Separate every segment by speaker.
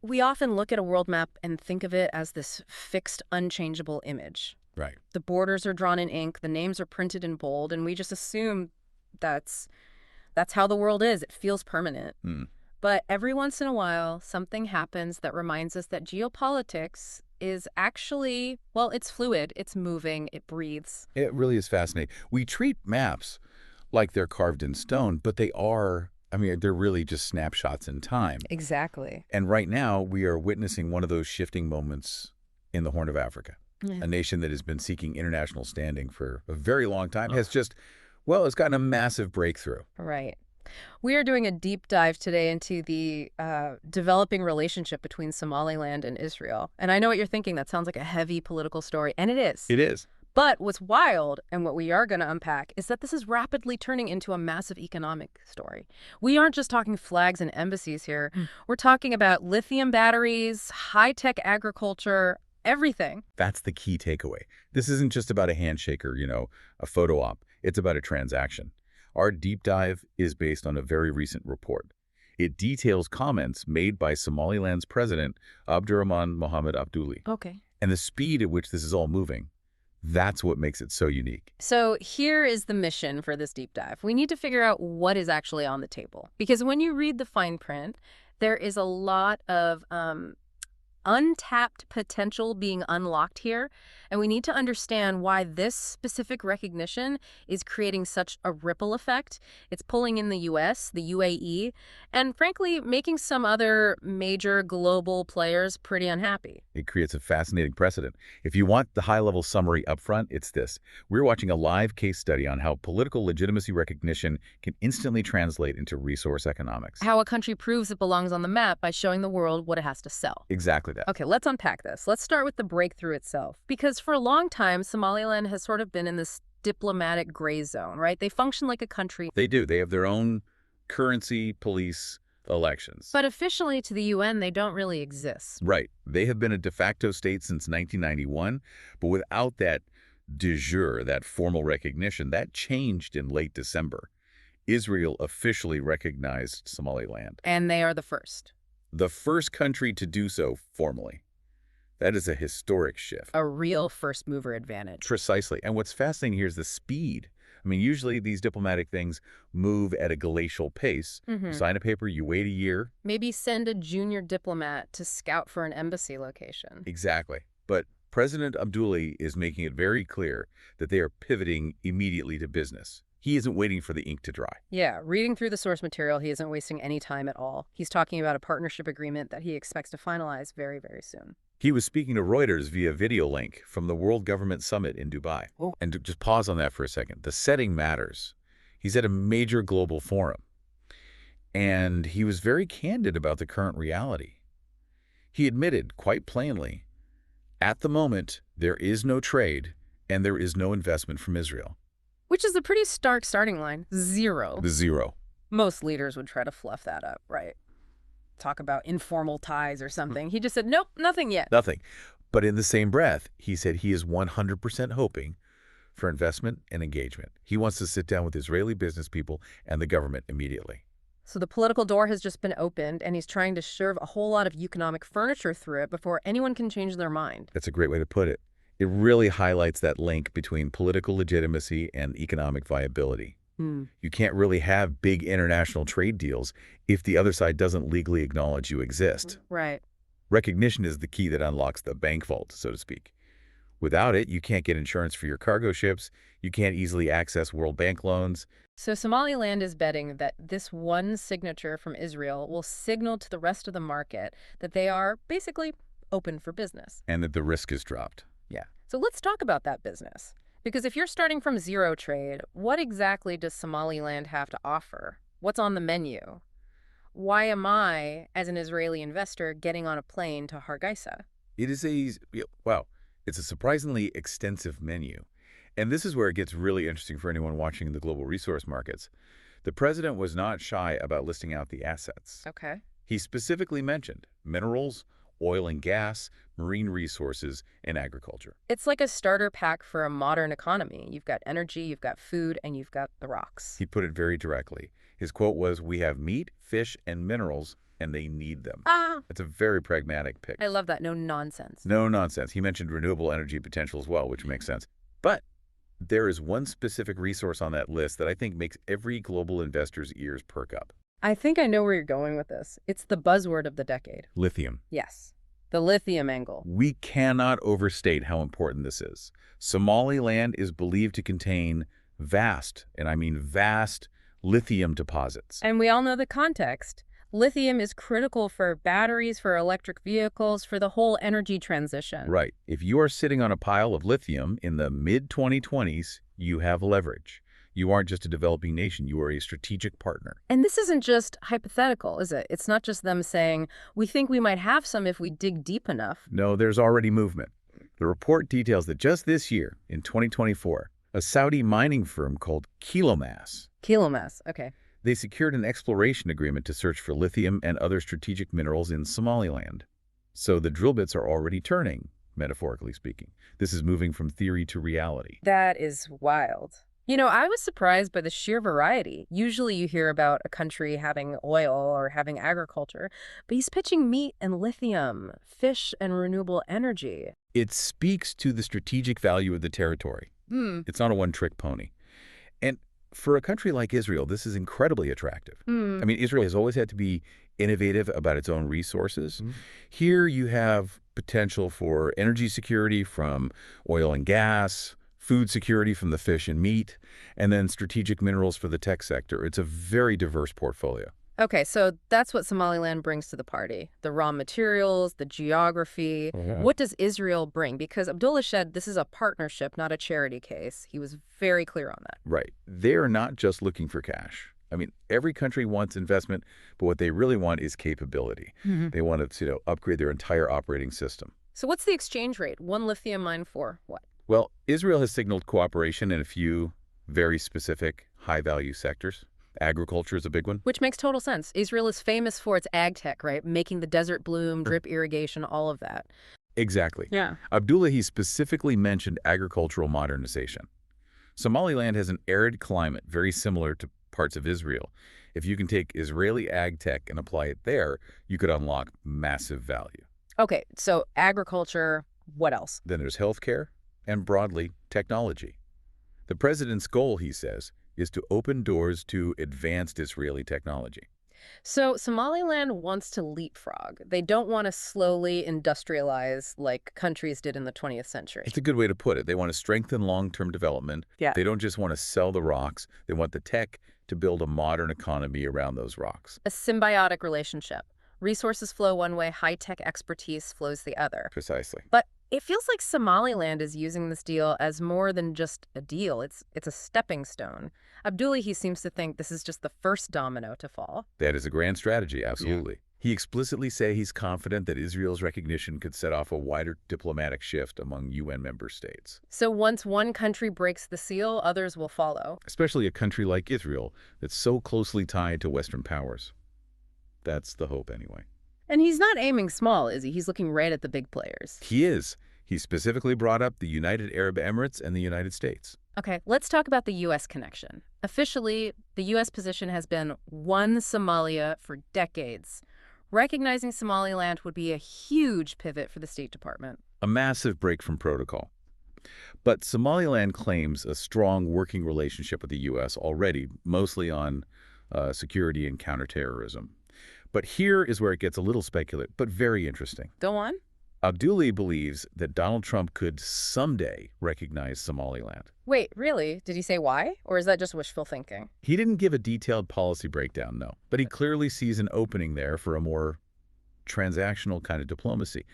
Speaker 1: We often look at a world map and think of it as this fixed, unchangeable image.
Speaker 2: Right.
Speaker 1: The borders are drawn in ink, the names are printed in bold, and we just assume that's that's how the world is. It feels permanent.
Speaker 2: Hmm.
Speaker 1: But every once in a while, something happens that reminds us that geopolitics is actually, well, it's fluid, it's moving, it breathes.
Speaker 2: It really is fascinating. We treat maps like they're carved in stone, but they are, I mean, they're really just snapshots in time.
Speaker 1: Exactly.
Speaker 2: And right now, we are witnessing one of those shifting moments in the Horn of Africa.
Speaker 1: Yeah.
Speaker 2: A nation that has been seeking international standing for a very long time has just, well, it's gotten a massive breakthrough.
Speaker 1: Right. We are doing a deep dive today into the developing relationship between Somaliland and Israel. And I know what you're thinking. That sounds like a heavy political story, and it is.
Speaker 2: It is.
Speaker 1: But what's wild, and what we are going to unpack, is that this is rapidly turning into a massive economic story. We aren't just talking flags and embassies here. We're talking about lithium batteries, high-tech agriculture, everything.
Speaker 2: That's the key takeaway. This isn't just about a handshake or, a photo op. It's about a transaction. Our deep dive is based on a very recent report. It details comments made by Somaliland's president, Abdurrahman Mohamed Abdullahi,
Speaker 1: Okay.
Speaker 2: and the speed at which this is all moving. That's what makes it so unique.
Speaker 1: So here is the mission for this deep dive. We need to figure out what is actually on the table. Because when you read the fine print, there is a lot of untapped potential being unlocked here. And we need to understand why this specific recognition is creating such a ripple effect. It's pulling in the US, the UAE, and frankly, making some other major global players pretty unhappy.
Speaker 2: It creates a fascinating precedent. If you want the high-level summary up front, it's this. We're watching a live case study on how political legitimacy recognition can instantly translate into resource economics.
Speaker 1: How a country proves it belongs on the map by showing the world what it has to sell.
Speaker 2: Exactly that.
Speaker 1: Okay, let's unpack this. Let's start with the breakthrough itself. Because for a long time, Somaliland has sort of been in this diplomatic gray zone, right? They function like a country.
Speaker 2: They do. They have their own currency, police, elections.
Speaker 1: But officially to the UN, they don't really exist.
Speaker 2: Right. They have been a de facto state since 1991, but without that de jure, that formal recognition, that changed in late December. Israel officially recognized Somaliland.
Speaker 1: And they are the first.
Speaker 2: The first country to do so formally. That is a historic shift.
Speaker 1: A real first mover advantage.
Speaker 2: Precisely. And what's fascinating here is the speed. I mean, usually these diplomatic things move at a glacial pace. You sign a paper, you wait a year.
Speaker 1: Maybe send a junior diplomat to scout for an embassy location.
Speaker 2: Exactly. But President Abdullahi is making it very clear that they are pivoting immediately to business. He isn't waiting for the ink to dry.
Speaker 1: Yeah, reading through the source material, he isn't wasting any time at all. He's talking about a partnership agreement that he expects to finalize very, very soon.
Speaker 2: He was speaking to Reuters via video link from the World Government Summit in Dubai.
Speaker 1: Oh.
Speaker 2: And to just pause on that for a second. The setting matters. He's at a major global forum. And he was very candid about the current reality. He admitted quite plainly, at the moment, there is no trade and there is no investment from Israel.
Speaker 1: Which is a pretty stark starting line. Zero.
Speaker 2: The zero.
Speaker 1: Most leaders would try to fluff that up, right? Talk about informal ties or something. He just said, nope, nothing yet.
Speaker 2: Nothing. But in the same breath, he said he is 100% hoping for investment and engagement. He wants to sit down with Israeli business people and the government immediately.
Speaker 1: So the political door has just been opened, and he's trying to shove a whole lot of economic furniture through it before anyone can change their mind.
Speaker 2: That's a great way to put it. It really highlights that link between political legitimacy and economic viability. You can't really have big international trade deals if the other side doesn't legally acknowledge you exist.
Speaker 1: Right.
Speaker 2: Recognition is the key that unlocks the bank vault, so to speak. Without it, you can't get insurance for your cargo ships, you can't easily access World Bank loans.
Speaker 1: So Somaliland is betting that this one signature from Israel will signal to the rest of the market that they are basically open for business.
Speaker 2: And that the risk is dropped. Yeah.
Speaker 1: So let's talk about that business. Because if you're starting from zero trade, what exactly does Somaliland have to offer? What's on the menu? Why am I, as an Israeli investor, getting on a plane to Hargeisa?
Speaker 2: It is it's a surprisingly extensive menu. And this is where it gets really interesting for anyone watching the global resource markets. The president was not shy about listing out the assets.
Speaker 1: Okay.
Speaker 2: He specifically mentioned minerals, oil and gas, marine resources, and agriculture.
Speaker 1: It's like a starter pack for a modern economy. You've got energy, you've got food, and you've got the rocks.
Speaker 2: He put it very directly. His quote was, "We have meat, fish, and minerals, and they need them.
Speaker 1: Ah,
Speaker 2: It's a very pragmatic pick.
Speaker 1: I love that. No nonsense.
Speaker 2: No nonsense. He mentioned renewable energy potential as well, which makes sense. But there is one specific resource on that list that I think makes every global investor's ears perk up.
Speaker 1: I think I know where you're going with this. It's the buzzword of the decade.
Speaker 2: Lithium.
Speaker 1: Yes. The lithium angle.
Speaker 2: We cannot overstate how important this is. Somaliland is believed to contain vast, and I mean vast, lithium deposits.
Speaker 1: And we all know the context. Lithium is critical for batteries, for electric vehicles, for the whole energy transition.
Speaker 2: Right. If you are sitting on a pile of lithium in the mid-2020s, you have leverage. You aren't just a developing nation, you are a strategic partner.
Speaker 1: And this isn't just hypothetical, is it? It's not just them saying, we think we might have some if we dig deep enough.
Speaker 2: No, there's already movement. The report details that just this year, in 2024, a Saudi mining firm called
Speaker 1: Kilomass, okay.
Speaker 2: they secured an exploration agreement to search for lithium and other strategic minerals in Somaliland. So the drill bits are already turning, metaphorically speaking. This is moving from theory to reality.
Speaker 1: That is wild. You know, I was surprised by the sheer variety. Usually you hear about a country having oil or having agriculture, but he's pitching meat and lithium, fish and renewable energy.
Speaker 2: It speaks to the strategic value of the territory. It's not a one-trick pony. And for a country like Israel, this is incredibly attractive. I mean, Israel has always had to be innovative about its own resources. Here you have potential for energy security from oil and gas, food security from the fish and meat, and then strategic minerals for the tech sector. It's a very diverse portfolio.
Speaker 1: Okay, so that's what Somaliland brings to the party. The raw materials, the geography. What does Israel bring? Because Abdullah said this is a partnership, not a charity case. He was very clear on that.
Speaker 2: Right. They're not just looking for cash. I mean, every country wants investment, but what they really want is capability. They want to, upgrade their entire operating system.
Speaker 1: So what's the exchange rate? One lithium mine for what?
Speaker 2: Well, Israel has signaled cooperation in a few very specific high-value sectors. Agriculture is a big one.
Speaker 1: Which makes total sense. Israel is famous for its ag tech, right? Making the desert bloom, drip irrigation, all of that.
Speaker 2: Exactly.
Speaker 1: Yeah.
Speaker 2: Abdullah, he specifically mentioned agricultural modernization. Somaliland has an arid climate very similar to parts of Israel. If you can take Israeli ag tech and apply it there, you could unlock massive value.
Speaker 1: Okay, so agriculture, what else?
Speaker 2: Then there's healthcare and, broadly, technology. The president's goal, he says, is to open doors to advanced Israeli technology.
Speaker 1: So Somaliland wants to leapfrog. They don't want to slowly industrialize like countries did in the 20th century.
Speaker 2: It's a good way to put it. They want to strengthen long-term development.
Speaker 1: Yeah.
Speaker 2: They don't just want to sell the rocks. They want the tech to build a modern economy around those rocks.
Speaker 1: A symbiotic relationship. Resources flow one way, high-tech expertise flows the other.
Speaker 2: Precisely.
Speaker 1: But it feels like Somaliland is using this deal as more than just a deal. It's a stepping stone. Abdullah, he seems to think this is just the first domino to fall.
Speaker 2: That is a grand strategy, absolutely. He explicitly say he's confident that Israel's recognition could set off a wider diplomatic shift among UN member states.
Speaker 1: So once one country breaks the seal, others will follow.
Speaker 2: Especially a country like Israel that's so closely tied to Western powers. That's the hope, anyway.
Speaker 1: And he's not aiming small, is he? He's looking right at the big players.
Speaker 2: He is. He specifically brought up the United Arab Emirates and the United States.
Speaker 1: Okay, let's talk about the U.S. connection. Officially, the U.S. position has been one Somalia for decades. Recognizing Somaliland would be a huge pivot for the State Department.
Speaker 2: A massive break from protocol. But Somaliland claims a strong working relationship with the U.S. already, mostly on security and counterterrorism. But here is where it gets a little speculative, but very interesting.
Speaker 1: Go on.
Speaker 2: Abdullah believes that Donald Trump could someday recognize Somaliland.
Speaker 1: Wait, really? Did he say why? Or is that just wishful thinking?
Speaker 2: He didn't give a detailed policy breakdown, no. But he clearly sees an opening there for a more transactional kind of diplomacy.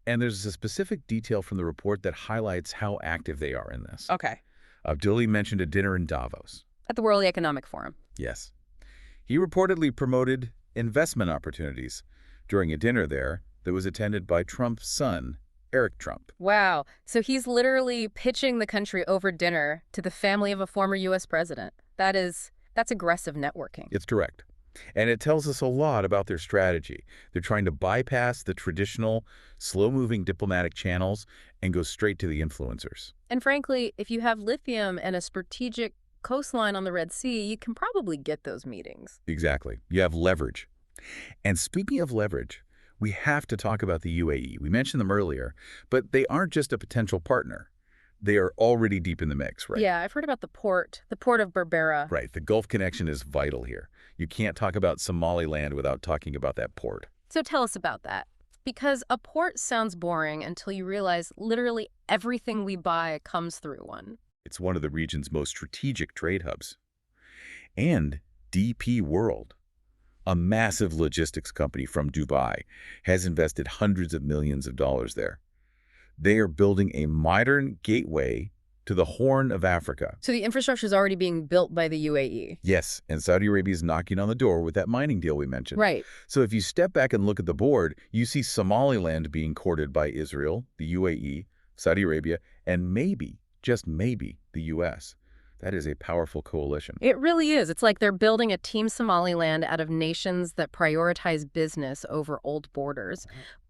Speaker 2: And there's a specific detail from the report that highlights how active they are in this.
Speaker 1: Okay.
Speaker 2: Abdullah mentioned a dinner in Davos.
Speaker 1: At the World Economic Forum.
Speaker 2: Yes. He reportedly promoted investment opportunities during a dinner there that was attended by Trump's son, Eric Trump.
Speaker 1: Wow. So he's literally pitching the country over dinner to the family of a former U.S. president. That's aggressive networking.
Speaker 2: It's direct. And it tells us a lot about their strategy. They're trying to bypass the traditional, slow-moving diplomatic channels and go straight to the influencers.
Speaker 1: And frankly, if you have lithium and a strategic coastline on the Red Sea, you can probably get those meetings.
Speaker 2: Exactly. You have leverage. And speaking of leverage, we have to talk about the UAE. We mentioned them earlier, but they aren't just a potential partner. They are already deep in the mix, right?
Speaker 1: Yeah, I've heard about the port of Berbera.
Speaker 2: Right. The Gulf connection is vital here. You can't talk about Somaliland without talking about that port.
Speaker 1: So tell us about that. Because a port sounds boring until you realize literally everything we buy comes through one.
Speaker 2: It's one of the region's most strategic trade hubs. And DP World, a massive logistics company from Dubai, has invested hundreds of millions of dollars there. They are building a modern gateway to the Horn of Africa.
Speaker 1: So the infrastructure is already being built by the UAE.
Speaker 2: Yes, and Saudi Arabia is knocking on the door with that mining deal we mentioned.
Speaker 1: Right.
Speaker 2: So if you step back and look at the board, you see Somaliland being courted by Israel, the UAE, Saudi Arabia, and maybe, just maybe, the U.S. That is a powerful coalition.
Speaker 1: It really is. It's like they're building a Team Somaliland out of nations that prioritize business over old borders.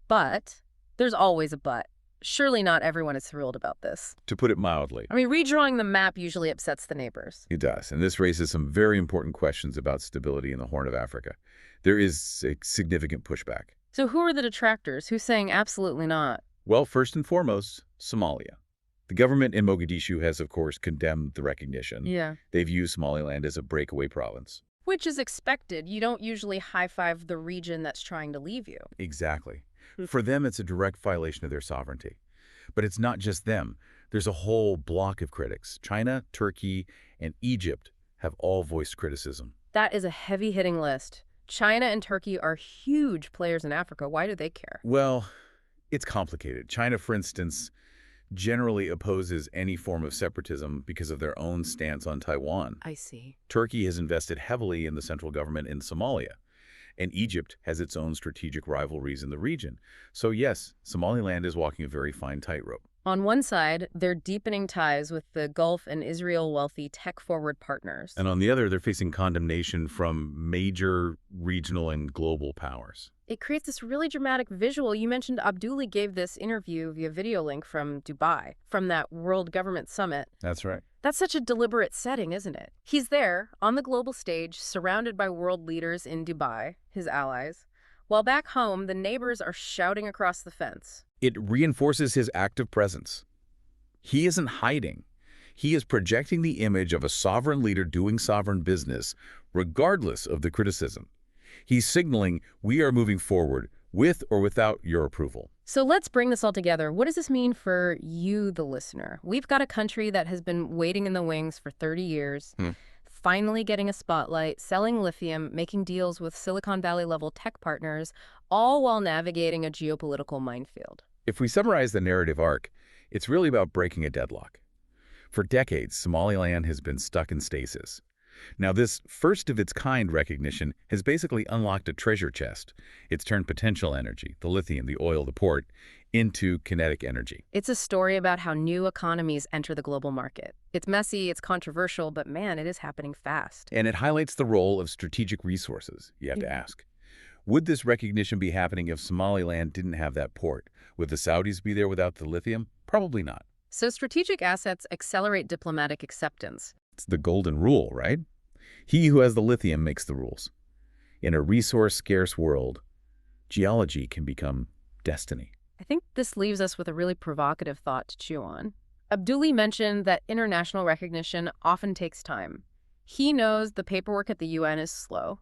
Speaker 1: But there's always a but. Surely not everyone is thrilled about this.
Speaker 2: To put it mildly.
Speaker 1: I mean, redrawing the map usually upsets the neighbors.
Speaker 2: It does, and this raises some very important questions about stability in the Horn of Africa. There is a significant pushback.
Speaker 1: So who are the detractors? Who's saying absolutely not?
Speaker 2: Well, first and foremost, Somalia. The government in Mogadishu has, of course, condemned the recognition.
Speaker 1: Yeah.
Speaker 2: They've used Somaliland as a breakaway province.
Speaker 1: Which is expected. You don't usually high-five the region that's trying to leave you.
Speaker 2: Exactly. For them, it's a direct violation of their sovereignty. But it's not just them. There's a whole block of critics. China, Turkey, and Egypt have all voiced criticism.
Speaker 1: That is a heavy-hitting list. China and Turkey are huge players in Africa. Why do they care?
Speaker 2: Well, it's complicated. China, for instance, generally opposes any form of separatism because of their own stance on Taiwan.
Speaker 1: I see.
Speaker 2: Turkey has invested heavily in the central government in Somalia, and Egypt has its own strategic rivalries in the region. So yes, Somaliland is walking a very fine tightrope.
Speaker 1: On one side, they're deepening ties with the Gulf and Israel wealthy tech-forward partners.
Speaker 2: And on the other, they're facing condemnation from major regional and global powers.
Speaker 1: It creates this really dramatic visual. You mentioned Abdulli gave this interview via video link from Dubai, from that World Government Summit.
Speaker 2: That's right.
Speaker 1: That's such a deliberate setting, isn't it? He's there, on the global stage, surrounded by world leaders in Dubai, his allies, while back home, the neighbors are shouting across the fence.
Speaker 2: It reinforces his active presence. He isn't hiding. He is projecting the image of a sovereign leader doing sovereign business, regardless of the criticism. He's signaling we are moving forward with or without your approval.
Speaker 1: So let's bring this all together. What does this mean for you, the listener? We've got a country that has been waiting in the wings for 30 years, finally getting a spotlight, selling lithium, making deals with Silicon Valley-level tech partners, all while navigating a geopolitical minefield.
Speaker 2: If we summarize the narrative arc, it's really about breaking a deadlock. For decades, Somaliland has been stuck in stasis. Now, this first-of-its-kind recognition has basically unlocked a treasure chest. It's turned potential energy, the lithium, the oil, the port, into kinetic energy.
Speaker 1: It's a story about how new economies enter the global market. It's messy, it's controversial, but man, it is happening fast.
Speaker 2: And it highlights the role of strategic resources, you have to ask. Would this recognition be happening if Somaliland didn't have that port? Would the Saudis be there without the lithium? Probably not.
Speaker 1: So strategic assets accelerate diplomatic acceptance.
Speaker 2: It's the golden rule, right? He who has the lithium makes the rules. In a resource-scarce world, geology can become destiny.
Speaker 1: I think this leaves us with a really provocative thought to chew on. Abdulli mentioned that international recognition often takes time. He knows the paperwork at the UN is slow,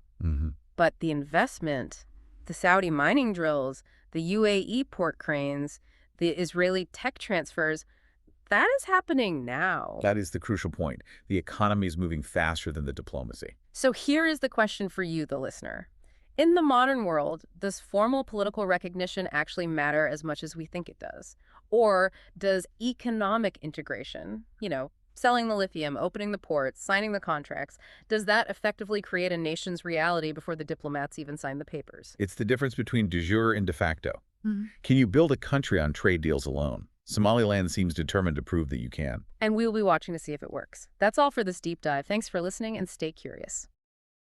Speaker 1: but the investment, the Saudi mining drills, the UAE port cranes, the Israeli tech transfers, that is happening now.
Speaker 2: That is the crucial point. The economy is moving faster than the diplomacy.
Speaker 1: So here is the question for you, the listener. In the modern world, does formal political recognition actually matter as much as we think it does? Or does economic integration, selling the lithium, opening the ports, signing the contracts, does that effectively create a nation's reality before the diplomats even sign the papers?
Speaker 2: It's the difference between de jure and de facto. Can you build a country on trade deals alone? Somaliland seems determined to prove that you can.
Speaker 1: And we'll be watching to see if it works. That's all for this deep dive. Thanks for listening and stay curious.